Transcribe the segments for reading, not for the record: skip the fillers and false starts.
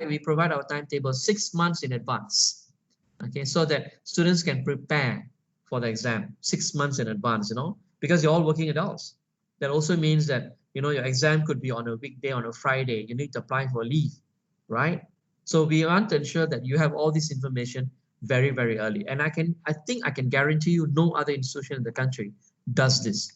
we provide our timetable 6 months in advance. Okay, so that students can prepare for the exam 6 months in advance, because you're all working adults. That also means that, your exam could be on a weekday, on a Friday. You need to apply for leave, right? So we want to ensure that you have all this information very, very early. And I think I can guarantee you no other institution in the country does this.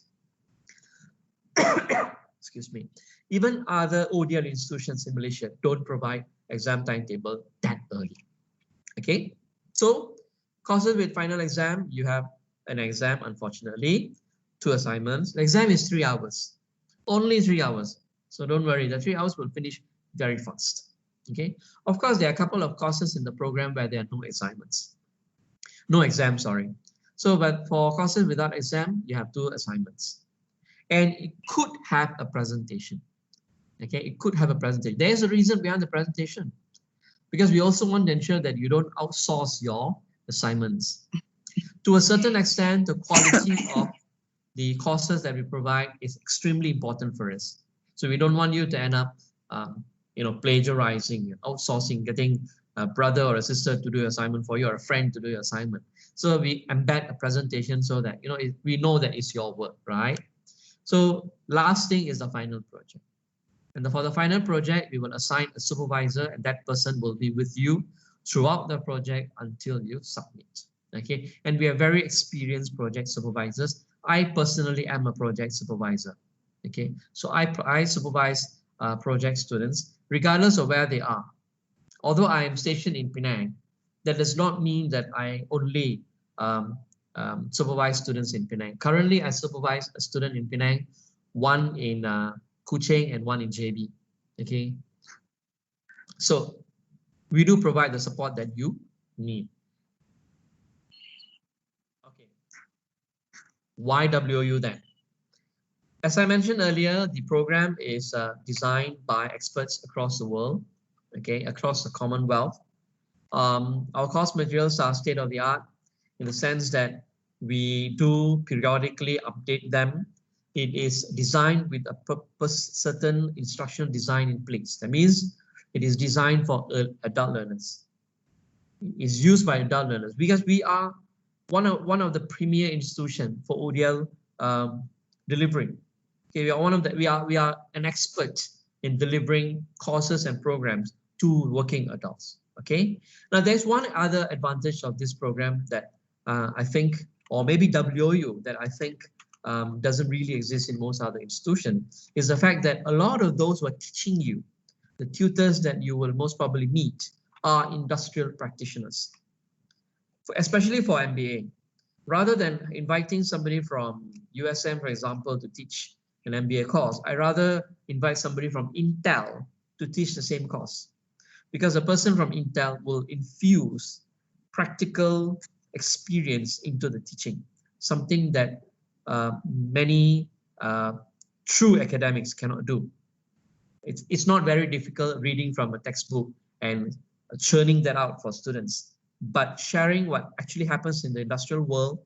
Excuse me. Even other ODL institutions in Malaysia don't provide exam timetable that early. Okay, so courses with final exam, you have an exam, unfortunately, 2 assignments. The exam is 3 hours, only 3 hours. So don't worry, the 3 hours will finish very fast. Okay, of course, there are a couple of courses in the program where there are no assignments, no exam, sorry. So, but for courses without exam, you have 2 assignments, and it could have a presentation. Okay, it could have a presentation. There's a reason behind the presentation, because we also want to ensure that you don't outsource your assignments. To a certain extent, the quality of the courses that we provide is extremely important for us. So we don't want you to end up, plagiarizing, outsourcing, getting a brother or a sister to do your assignment for you, or a friend to do your assignment. So we embed a presentation so that, we know that it's your work, right? So last thing is the final project. And for the final project, we will assign a supervisor, and that person will be with you throughout the project until you submit. Okay, and we are very experienced project supervisors. I personally am a project supervisor. Okay, so I supervise project students regardless of where they are. Although I am stationed in Penang, that does not mean that I only supervise students in Penang. Currently, I supervise a student in Penang, one in Kuching and one in JB. Okay, so we do provide the support that you need. Okay, why WOU then? As I mentioned earlier, the program is designed by experts across the world, okay, across the Commonwealth. Our course materials are state of the art in the sense that we do periodically update them. It is designed with a certain instructional design in place. That means it is designed for adult learners. It's used by adult learners because we are one of the premier institutions for ODL delivery. Okay, we are an expert in delivering courses and programs to working adults. Okay, now there's one other advantage of this program that I think, or maybe WOU, that I think doesn't really exist in most other institutions, is the fact that a lot of those who are teaching you, the tutors that you will most probably meet, are industrial practitioners, especially for MBA. Rather than inviting somebody from USM, for example, to teach an MBA course, I rather invite somebody from Intel to teach the same course, because a person from Intel will infuse practical experience into the teaching, something that many true academics cannot do. It's not very difficult reading from a textbook and churning that out for students, but sharing what actually happens in the industrial world,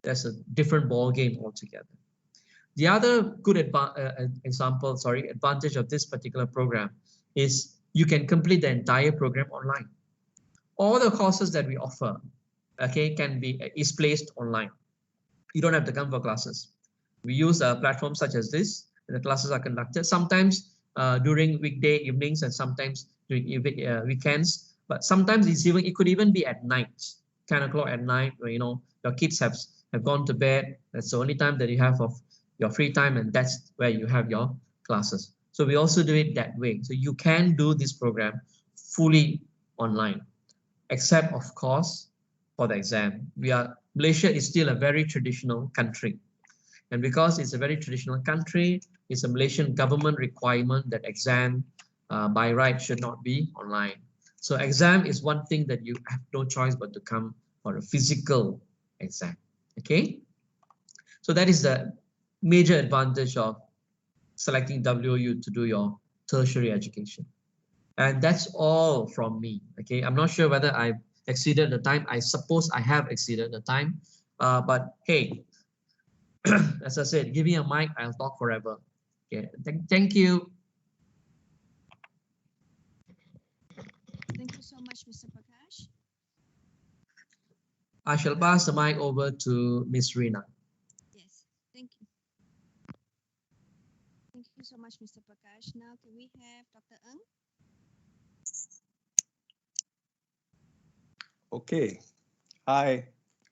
that's a different ball game altogether. The other good advantage of this particular program is you can complete the entire program online. All the courses that we offer, okay, is placed online. You don't have to come for classes. We use platforms such as this, and the classes are conducted sometimes during weekday evenings and sometimes during weekends. But sometimes it could even be at night, 10 o'clock at night, where your kids have gone to bed. That's the only time that you have of your free time, and that's where you have your classes. So we also do it that way. So you can do this program fully online, except of course for the exam. Malaysia is still a very traditional country. And because it's a very traditional country, it's a Malaysian government requirement that exam by right should not be online. So exam is one thing that you have no choice but to come for a physical exam. Okay? So that is the major advantage of selecting WOU to do your tertiary education. And that's all from me. Okay, I'm not sure whether I've exceeded the time. I suppose I have exceeded the time. But hey, as I said, give me a mic, I'll talk forever. Okay, thank you. so much, Mr. Prakash. I shall pass the mic over to Ms. Rina. Yes, thank you. Thank you so much, Mr. Prakash. Now, can we have Dr. Ng? Okay. Hi,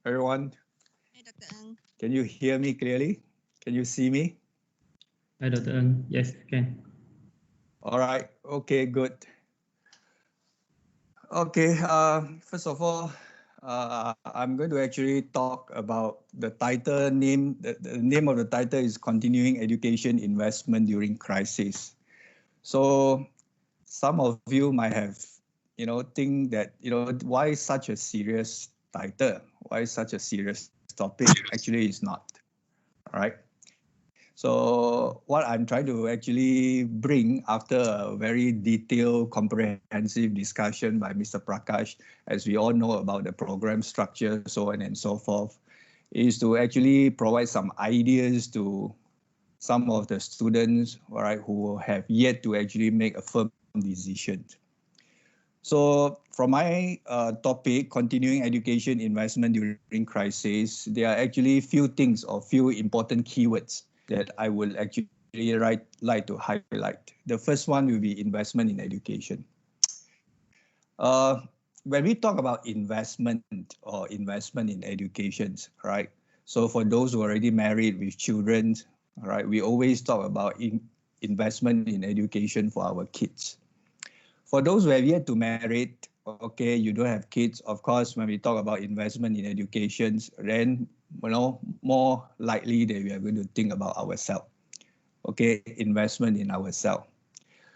everyone. Hi, Dr. Ng. Can you hear me clearly? Can you see me? Hi, Dr. Ng. Yes, can. All right. Okay, good. Okay. First of all, I'm going to actually talk about the title name. The name of the title is Continuing Education Investment During Crisis. So some of you might have, think that, why such a serious title? Why such a serious topic? Actually, it's not. All right. So what I'm trying to actually bring after a very detailed, comprehensive discussion by Mr. Prakash, as we all know about the program structure, so on and so forth, is to actually provide some ideas to some of the students, all right, who have yet to actually make a firm decision. So from my topic, continuing education investment during crisis, there are actually few things or few important keywords that I will actually like to highlight. The first one will be investment in education. When we talk about investment or investment in education, right? So for those who are already married with children, all right, we always talk about investment in education for our kids. For those who have yet to marry, okay, you don't have kids, of course, when we talk about investment in education, then, more likely that we are going to think about ourselves, okay, investment in ourselves.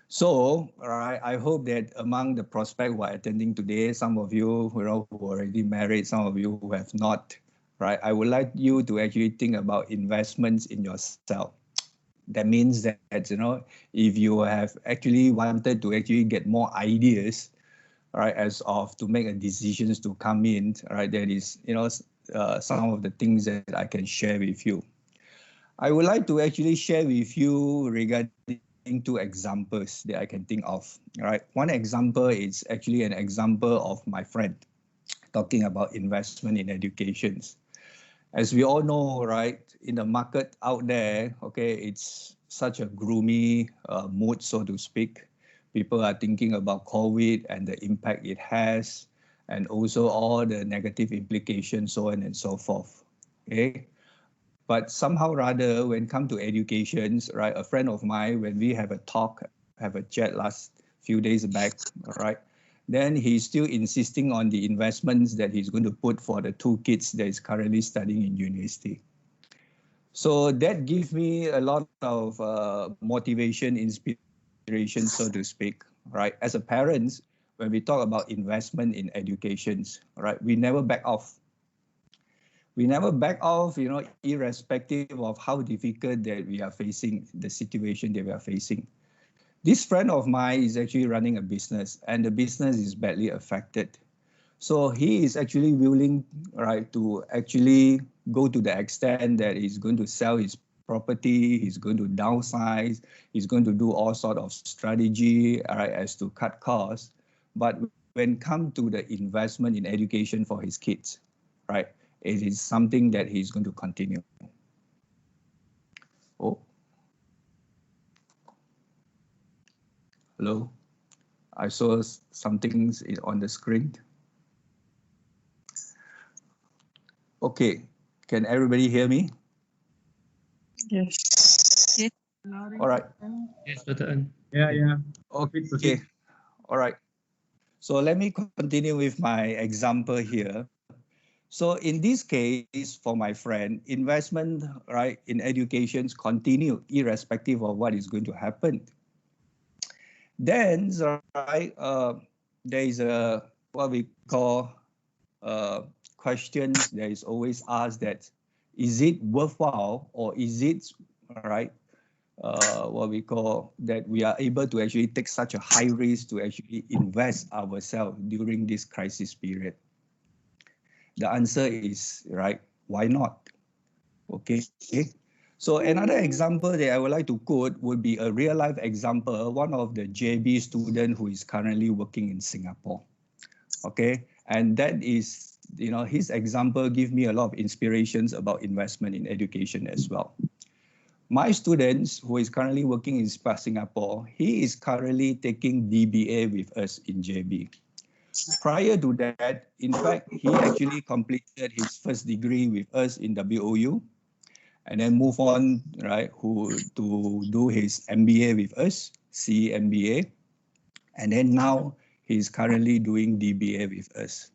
So, all right, I hope that among the prospects who are attending today, some of you, who are already married, some of you who have not, right, I would like you to actually think about investments in yourself. That means that, if you have actually wanted to actually get more ideas, right, as of to make a decisions to come in, right, there is, some of the things that I can share with you. I would like to actually share with you regarding two examples that I can think of, right? One example is actually an example of my friend talking about investment in education. As we all know, right, in the market out there, okay, it's such a gloomy mood, so to speak. People are thinking about COVID and the impact it has, and also all the negative implications, so on and so forth. Okay, but somehow rather, when it comes to educations, right, a friend of mine, when we have a talk, have a chat last few days back, all right, then he's still insisting on the investments that he's going to put for the two kids that is currently studying in university. So that gives me a lot of motivation, inspiration, so to speak, right? As a parent, when we talk about investment in educations, right, we never back off. We never back off, irrespective of how difficult that we are facing, the situation that we are facing. This friend of mine is actually running a business, and the business is badly affected. So he is actually willing, right, to actually go to the extent that he's going to sell his property, he's going to downsize, he's going to do all sort of strategy, right, as to cut costs. But when it comes to the investment in education for his kids, right, it is something that he's going to continue. Oh. Hello. I saw something on the screen. Okay, can everybody hear me? Yes. Yes. All right. Yes, Dr. Ng. Yeah. Okay. All right. So let me continue with my example here. So in this case, for my friend, investment, right, in education continue irrespective of what is going to happen. Then, right, there is a what we call questions that is always asked, that is it worthwhile, or is it, right, what we call that we are able to actually take such a high risk to actually invest ourselves during this crisis period? The answer is, right, why not? Okay. So another example that I would like to quote would be a real life example, one of the JB student who is currently working in Singapore. Okay, and that is, his example give me a lot of inspirations about investment in education as well. My students who is currently working in Singapore, he is currently taking DBA with us in JB. Prior to that, in fact, he actually completed his first degree with us in WOU, and then move on, right, to do his MBA with us, CE MBA, and then now he's currently doing DBA with us.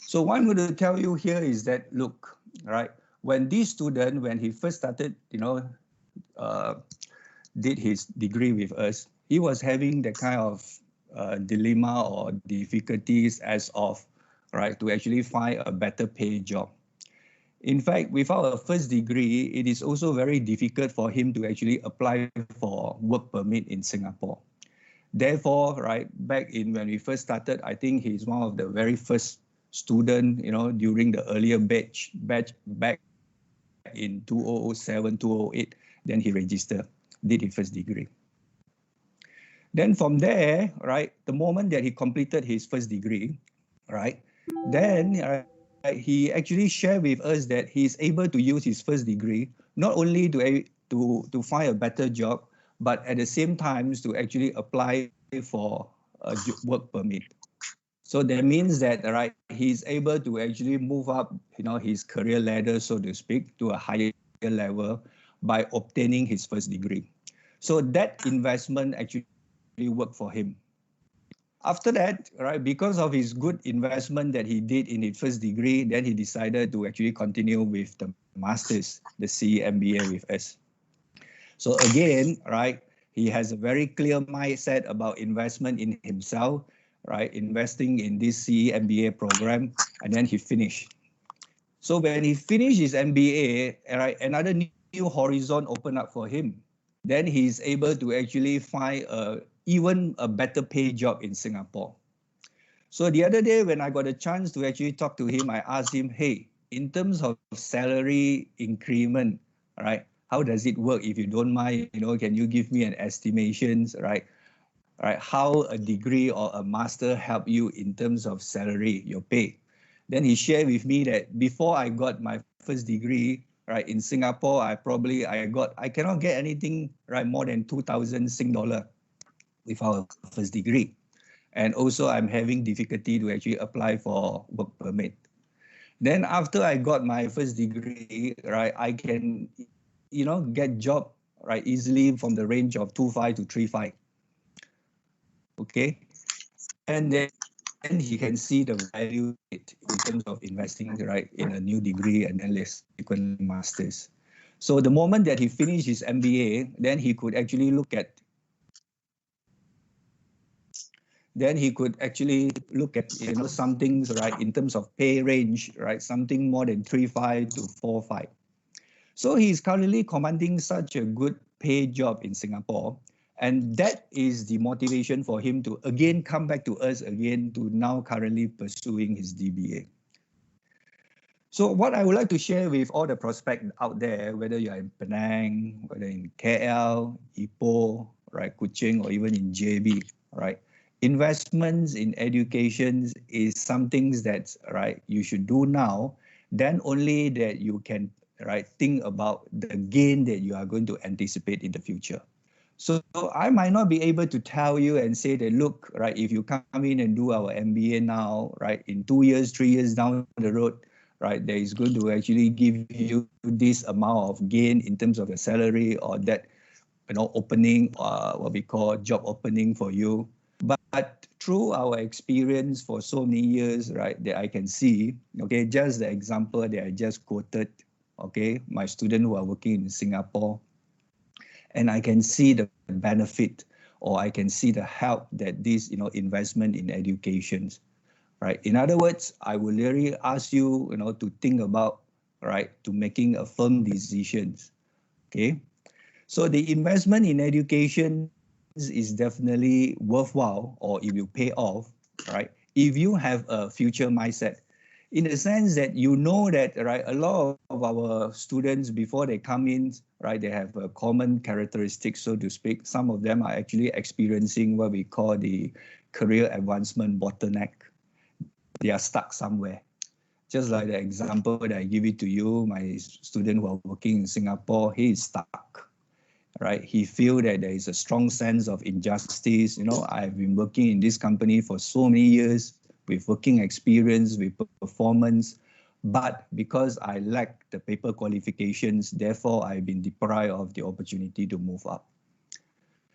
So what I'm going to tell you here is that, look, right, when this student, when he first started, did his degree with us, he was having the kind of dilemma or difficulties as of, right, to actually find a better paid job. In fact, without a first degree, it is also very difficult for him to actually apply for work permit in Singapore. Therefore, right, back in when we first started, I think he's one of the very first student, during the earlier batch back in 2007, 2008, then he registered, did his first degree. Then from there, right, the moment that he completed his first degree, right, then he actually shared with us that he's able to use his first degree not only to find a better job, but at the same time to actually apply for a work permit. So that means that, right, he's able to actually move up, his career ladder, so to speak, to a higher level by obtaining his first degree. So that investment actually worked for him. After that, right, because of his good investment that he did in his first degree, then he decided to actually continue with the master's, the CE MBA with us. So again, right, he has a very clear mindset about investment in himself, right, investing in this CE MBA program, and then he finished. So when he finished his MBA, right, another new horizon opened up for him. Then he's able to actually find even a better paid job in Singapore. So the other day when I got a chance to actually talk to him, I asked him, hey, in terms of salary increment, right, how does it work? If you don't mind, can you give me an estimation, right? Right, how a degree or a master help you in terms of salary, your pay? Then he shared with me that before I got my first degree, right, in Singapore, I cannot get anything, right, more than 2,000 Sing dollar without a first degree. And also I'm having difficulty to actually apply for work permit. Then after I got my first degree, right, I can, get job, right, easily from the range of 2.5 to 3.5. Okay. And then he can see the value in terms of investing, right, in a new degree and then subsequent masters. So the moment that he finished his MBA, then he could actually look at some things, right, in terms of pay range, right, something more than 3.5 to 4.5. So he's currently commanding such a good pay job in Singapore. And that is the motivation for him to again come back to us again to now currently pursuing his DBA. So what I would like to share with all the prospects out there, whether you're in Penang, whether in KL, Ipoh, right, Kuching, or even in JB, right, investments in education is something that, right, you should do now. Then only that you can, right, think about the gain that you are going to anticipate in the future. So I might not be able to tell you and say that, look, right, if you come in and do our MBA now, right, in 2 years, 3 years down the road, right, that is going to actually give you this amount of gain in terms of your salary or that, opening, what we call job opening for you. But through our experience for so many years, right, that I can see, okay, just the example that I just quoted, okay, my students who are working in Singapore, and I can see the benefit or I can see the help that this, investment in education, right? In other words, I will really ask you, to think about, right, to making a firm decisions, okay? So the investment in education is definitely worthwhile, or it will pay off, right, if you have a future mindset. In the sense that that, right, a lot of our students before they come in, right, they have a common characteristic, so to speak. Some of them are actually experiencing what we call the career advancement bottleneck, they are stuck somewhere. Just like the example that I give it to you, my student who are working in Singapore, he is stuck, right? He feel that there is a strong sense of injustice. I've been working in this company for so many years with working experience, with performance, but because I lack the paper qualifications, therefore I've been deprived of the opportunity to move up.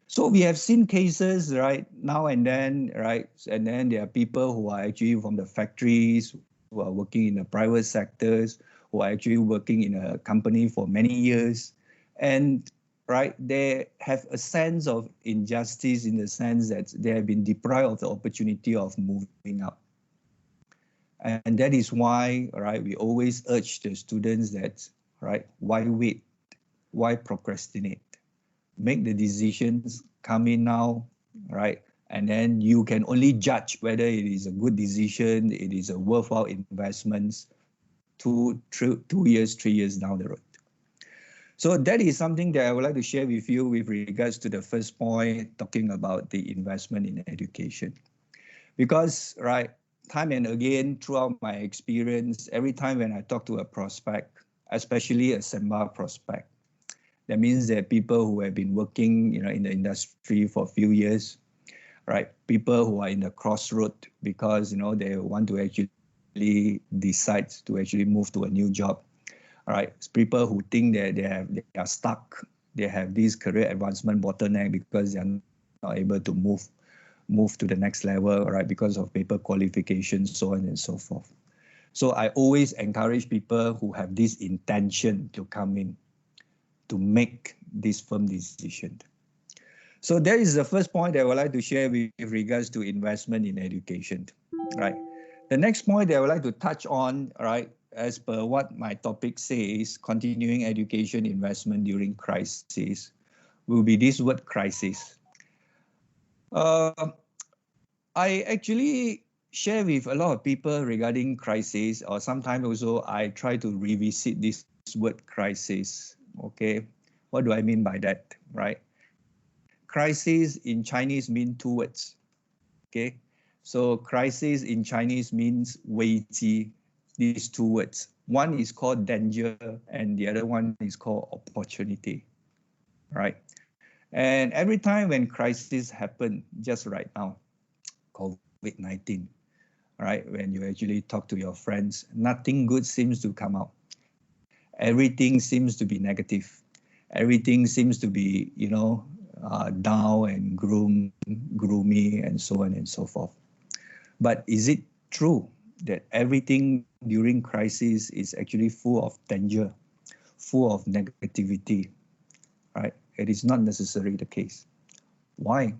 So we have seen cases, right, now and then, right? And then there are people who are actually from the factories, who are working in the private sectors, who are actually working in a company for many years. And, right, they have a sense of injustice in the sense that they have been deprived of the opportunity of moving up. And that is why, right, we always urge the students that, right, why wait? Why procrastinate? Make the decisions, come in now, right? And then you can only judge whether it is a good decision, it is a worthwhile investment 2 years, 3 years down the road. So that is something that I would like to share with you with regards to the first point, talking about the investment in education. Because, right, time and again, throughout my experience, every time when I talk to a prospect, especially a SEMBA prospect, that means that people who have been working, in the industry for a few years, right? People who are in the crossroad because, they want to actually decide to actually move to a new job, right? It's people who think that they are stuck. They have this career advancement bottleneck because they are not able to move to the next level, right? Because of paper qualifications, so on and so forth. So I always encourage people who have this intention to come in, to make this firm decision. So that is the first point that I would like to share with regards to investment in education, right? The next point that I would like to touch on, right, as per what my topic says, continuing education investment during crisis, will be this word crisis. I actually share with a lot of people regarding crisis, or sometimes also I try to revisit this word crisis. Okay, what do I mean by that, right? Crisis in Chinese means 2 words. Okay, so crisis in Chinese means 危机. These 2 words. One is called danger, and the other one is called opportunity, right? And every time when crisis happen, just right now, COVID-19, right? When you actually talk to your friends, nothing good seems to come out. Everything seems to be negative. Everything seems to be, down and gloomy and so on and so forth. But is it true that everything during crisis is actually full of danger, full of negativity, right? It is not necessarily the case. Why?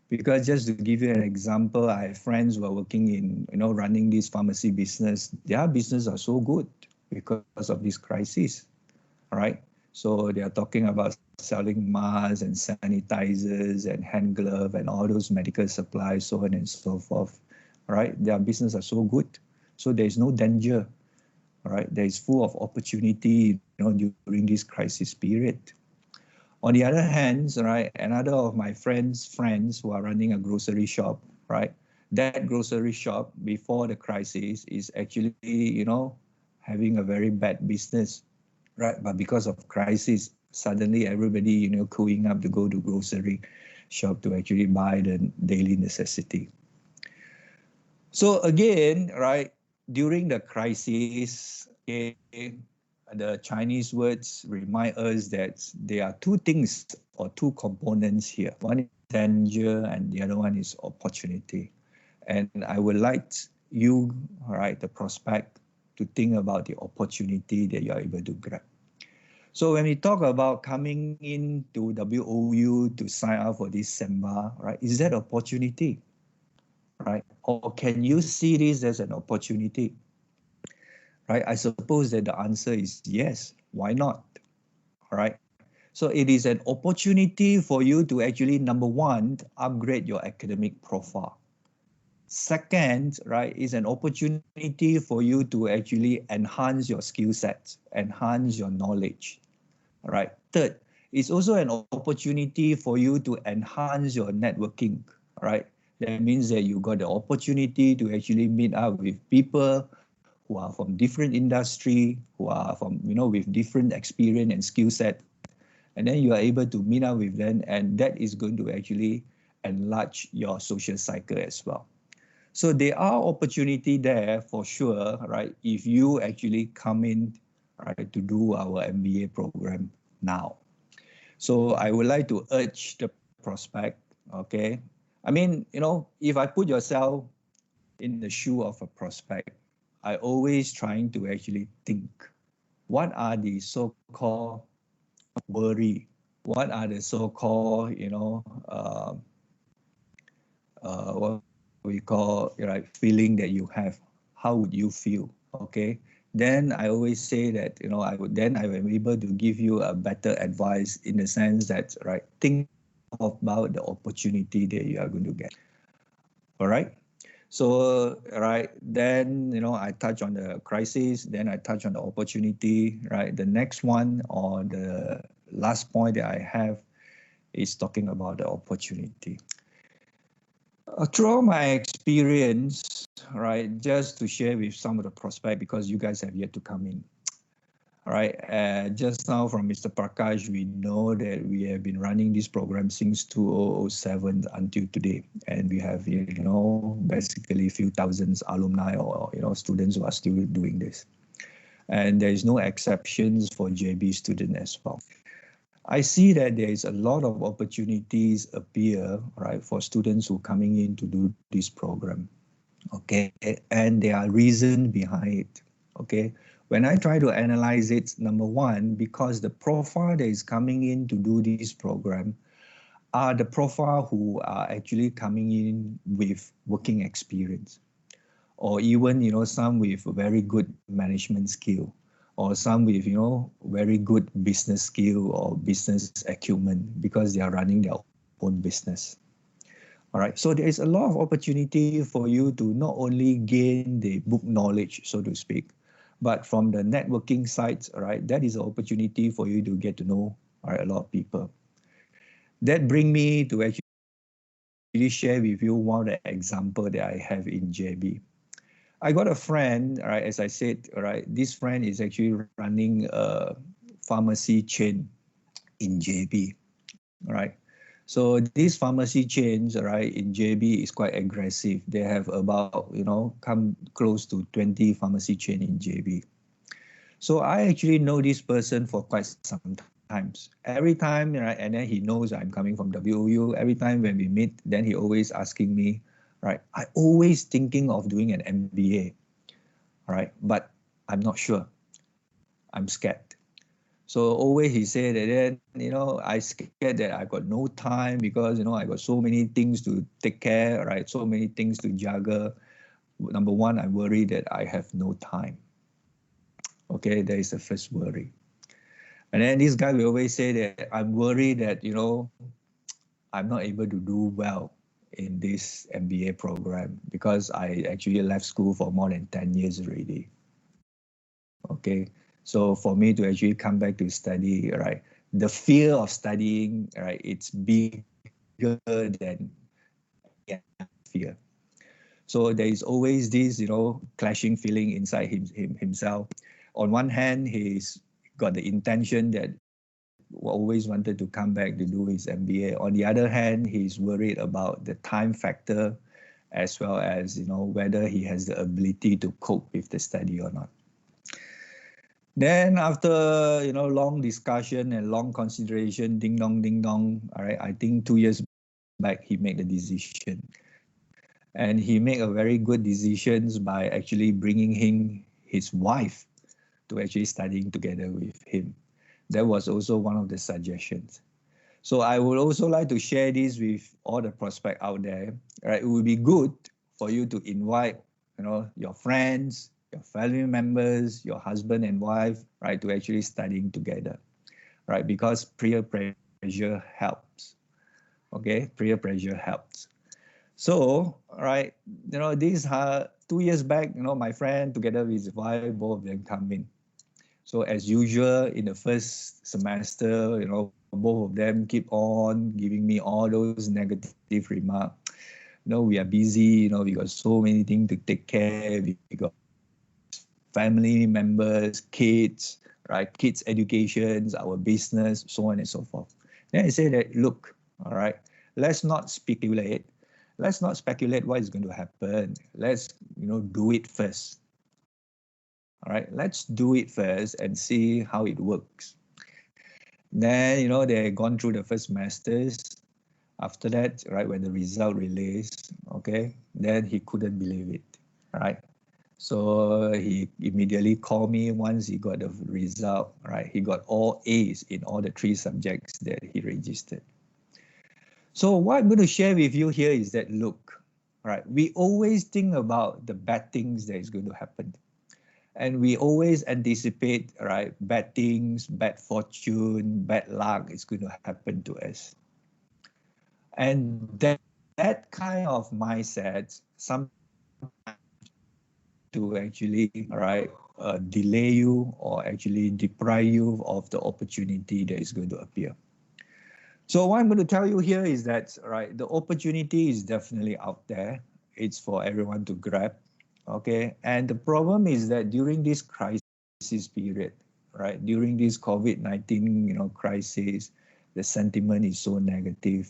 Because just to give you an example, I have friends who are working in, running this pharmacy business. Their business are so good because of this crisis, right? So they are talking about selling masks and sanitizers and hand gloves and all those medical supplies, so on and so forth, right? Their business are so good. So there is no danger, right? There is full of opportunity, during this crisis period. On the other hand, right, another of my friends who are running a grocery shop, right? That grocery shop before the crisis is actually, having a very bad business, right? But because of crisis, suddenly everybody, queuing up to go to grocery shop to actually buy the daily necessity. So again, right, during the crisis, the Chinese words remind us that there are 2 things or 2 components here. One is danger and the other one is opportunity. And I would like you, right, the prospect, to think about the opportunity that you are able to grab. So when we talk about coming into WOU to sign up for this SEMBA, right, is that opportunity, right? Or can you see this as an opportunity? Right, I suppose that the answer is yes. Why not? All right. So it is an opportunity for you to actually, number one, upgrade your academic profile. Second, right, is an opportunity for you to actually enhance your skill sets, enhance your knowledge. All right. Third, it's also an opportunity for you to enhance your networking. Right. That means that you got the opportunity to actually meet up with people who are from different industry, who are from, with different experience and skill set. And then you are able to meet up with them, and that is going to actually enlarge your social cycle as well. So there are opportunity there for sure, right? If you actually come in, right, to do our MBA program now. So I would like to urge the prospect, okay? I mean, if I put yourself in the shoe of a prospect, I always trying to actually think, what are the so-called worry? What are the so-called, what we call, feeling that you have? How would you feel? Okay. Then I always say that, I am able to give you a better advice in the sense that, right, think about the opportunity that you are going to get. All right. So, right, then, I touch on the crisis, then I touch on the opportunity, right? The next one, or the last point that I have, is talking about the opportunity. Throughout my experience, right, just to share with some of the prospects, because you guys have yet to come in. All right, just now from Mr. Prakash, we know that we have been running this program since 2007 until today. And we have, basically a few thousands alumni or, students who are still doing this. And there is no exceptions for JB students as well. I see that there is a lot of opportunities appear, right, for students who are coming in to do this program. Okay, and there are reasons behind it. Okay, when I try to analyze it, number one, because the profile that is coming in to do this program are the profile who are actually coming in with working experience, or even, some with very good management skill, or some with, very good business skill or business acumen because they are running their own business. All right, so there is a lot of opportunity for you to not only gain the book knowledge, so to speak, but from the networking sides, right, that is an opportunity for you to get to know, right, a lot of people. That brings me to actually share with you one of the example that I have in JB. I got a friend, right, as I said, right, this friend is actually running a pharmacy chain in JB, right? So these pharmacy chains, right, in JB is quite aggressive. They have about, come close to 20 pharmacy chain in JB. So I actually know this person for quite some times. Every time, right, and then he knows I'm coming from WOU. Every time when we meet, then he always asking me, right, I always thinking of doing an MBA, right, but I'm not sure. I'm scared. So always he said that then, I scared that I got no time because, I got so many things to take care, right? So many things to juggle. Number one, I'm worried that I have no time. Okay, that is the first worry. And then this guy will always say that I'm worried that, I'm not able to do well in this MBA program because I actually left school for more than 10 years already. Okay. So for me to actually come back to study, right, the fear of studying, right, it's bigger than fear. So there is always this, clashing feeling inside himself. On one hand, he's got the intention that always wanted to come back to do his MBA. On the other hand, he's worried about the time factor as well as, whether he has the ability to cope with the study or not. Then after, long discussion and long consideration, ding dong, all right, I think 2 years back, he made the decision. And he made a very good decisions by actually bringing his wife to actually studying together with him. That was also one of the suggestions. So I would also like to share this with all the prospects out there. Right? It would be good for you to invite, your friends, your family members, your husband and wife, right, to actually studying together, right? Because peer pressure helps. Okay, peer pressure helps. So, right, these are 2 years back, my friend together with his wife, both of them come in. So as usual, in the first semester, both of them keep on giving me all those negative remarks. we are busy, we got so many things to take care. We got family members, kids, right? Kids' educations, our business, so on and so forth. Then I say that, look, all right, let's not speculate. Let's not speculate what is going to happen. Let's, do it first. All right, let's do it first and see how it works. Then, they gone through the first semesters. After that, right, when the result released, okay, then he couldn't believe it, right? So he immediately called me once he got the result, right? He got all A's in all the 3 subjects that he registered. So what I'm going to share with you here is that, look, right, we always think about the bad things that is going to happen. And we always anticipate, right, bad things, bad fortune, bad luck is going to happen to us. And that kind of mindset, sometimes to actually, right, delay you or actually deprive you of the opportunity that is going to appear. So what I'm going to tell you here is that, right, the opportunity is definitely out there. It's for everyone to grab, okay? And the problem is that during this crisis period, right, during this COVID-19, crisis, the sentiment is so negative,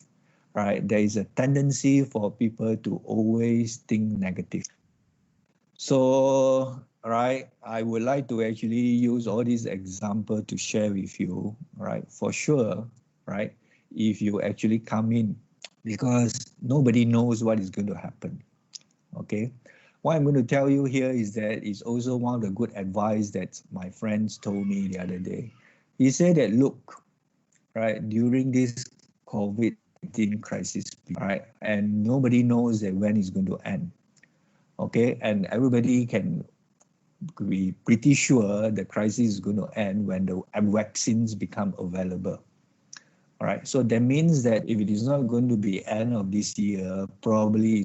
right? There is a tendency for people to always think negative. So, right, I would like to actually use all these examples to share with you, right? For sure, right? If you actually come in, because nobody knows what is going to happen, okay? What I'm going to tell you here is that it's also one of the good advice that my friends told me the other day. He said that, look, right, during this COVID-19 crisis, right, and nobody knows that when it's going to end. Okay, and everybody can be pretty sure the crisis is going to end when the vaccines become available. All right, so that means that if it is not going to be end of this year, probably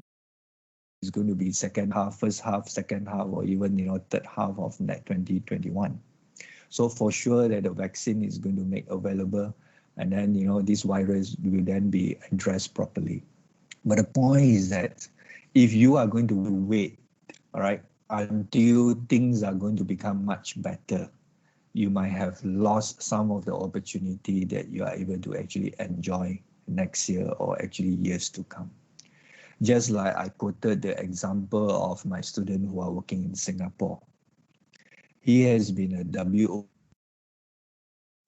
it's going to be second half, first half, second half, or even third half of that 2021. So for sure that the vaccine is going to make available, and then this virus will then be addressed properly. But the point is that if you are going to wait, all right, until things are going to become much better, you might have lost some of the opportunity that you are able to actually enjoy next year or actually years to come. Just like I quoted the example of my student who are working in Singapore. He has been a WO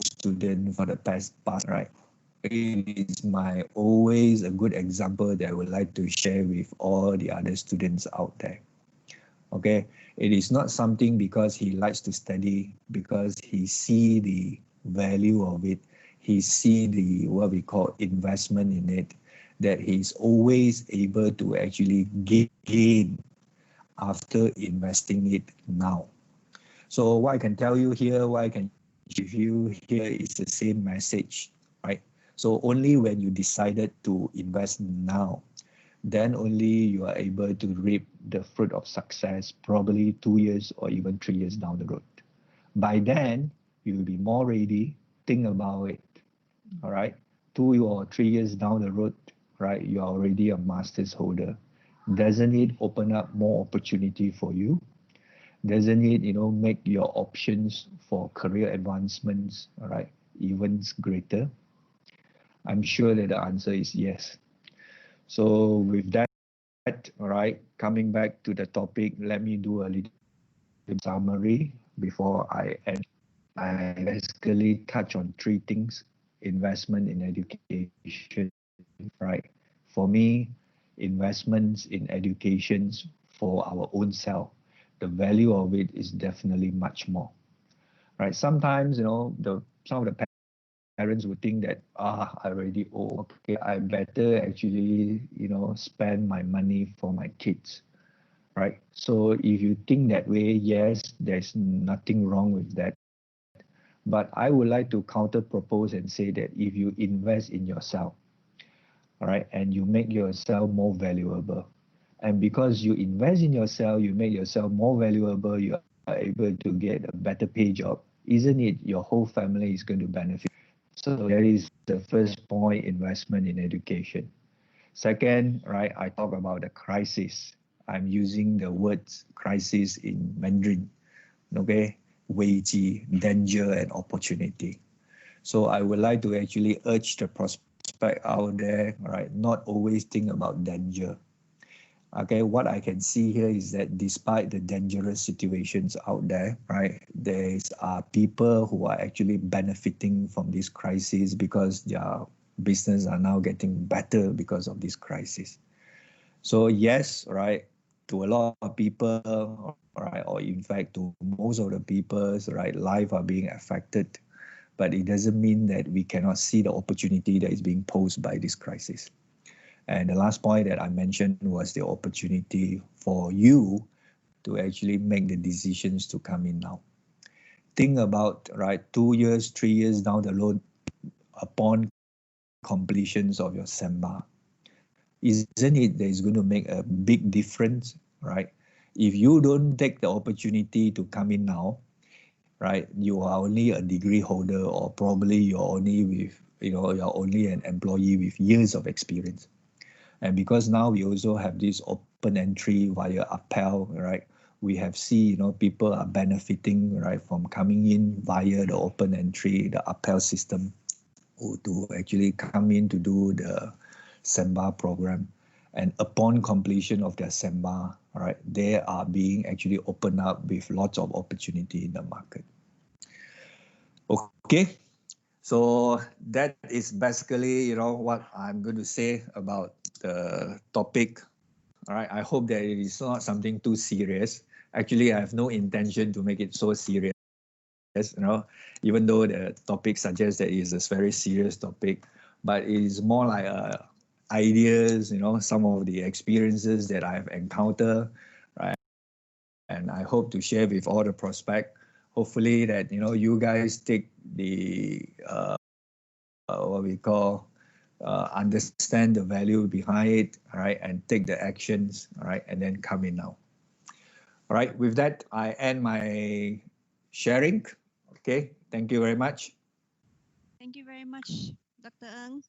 student for the past, right? It is always a good example that I would like to share with all the other students out there. Okay, it is not something because he likes to study, because he see the value of it, he see the what we call investment in it, that he's always able to actually gain after investing it now. So what I can tell you here, what I can give you here is the same message, right? So only when you decided to invest now, then only you are able to reap the fruit of success, probably 2 years or even 3 years down the road. By then, you will be more ready, think about it, all right? 2 or 3 years down the road, right, you are already a master's holder. Doesn't it open up more opportunity for you? Doesn't it, make your options for career advancements, all right, even greater? I'm sure that the answer is yes. So with that, all right, coming back to the topic, let me do a little summary before I end. I basically touch on 3 things: investment in education, right? For me, investments in educations for our own self, the value of it is definitely much more, right? Sometimes, some of the parents would think that, I already owe, okay, I better actually, spend my money for my kids, right? So if you think that way, yes, there's nothing wrong with that. But I would like to counter propose and say that if you invest in yourself, all right, and you make yourself more valuable, and because you invest in yourself, you make yourself more valuable, you are able to get a better pay job, isn't it your whole family is going to benefit? So that is the first point, investment in education. Second, right, I talk about the crisis. I'm using the words crisis in Mandarin, okay? 危机, danger, and opportunity. So I would like to actually urge the prospect out there, right, not always think about danger. Okay, what I can see here is that despite the dangerous situations out there, right, there's people who are actually benefiting from this crisis because their business are now getting better because of this crisis. So yes, right, to a lot of people, right, or in fact to most of the people's, right, life are being affected, but it doesn't mean that we cannot see the opportunity that is being posed by this crisis. And the last point that I mentioned was the opportunity for you to actually make the decisions to come in now. Think about, right, 2 years, 3 years down the road upon completions of your SEMBA. Isn't it that is going to make a big difference, right? If you don't take the opportunity to come in now, right, you are only a degree holder, or probably you're only with, you're only an employee with years of experience. And because now we also have this open entry via Appel, right? We have seen, people are benefiting, right, from coming in via the open entry, the Appel system, to actually come in to do the SEMBA program. And upon completion of their SEMBA, right, they are being actually opened up with lots of opportunity in the market. Okay. So that is basically, what I'm going to say about the topic. All right. I hope that it is not something too serious. Actually, I have no intention to make it so serious. Even though the topic suggests that it is a very serious topic, but it is more like ideas, some of the experiences that I've encountered, right? And I hope to share with all the prospect. Hopefully that you guys take the what we call understand the value behind it, all right, and take the actions, all right, and then come in now. All right, with that, I end my sharing. Okay, thank you very much. Thank you very much, Dr. Ng.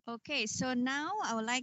Okay, so now I would like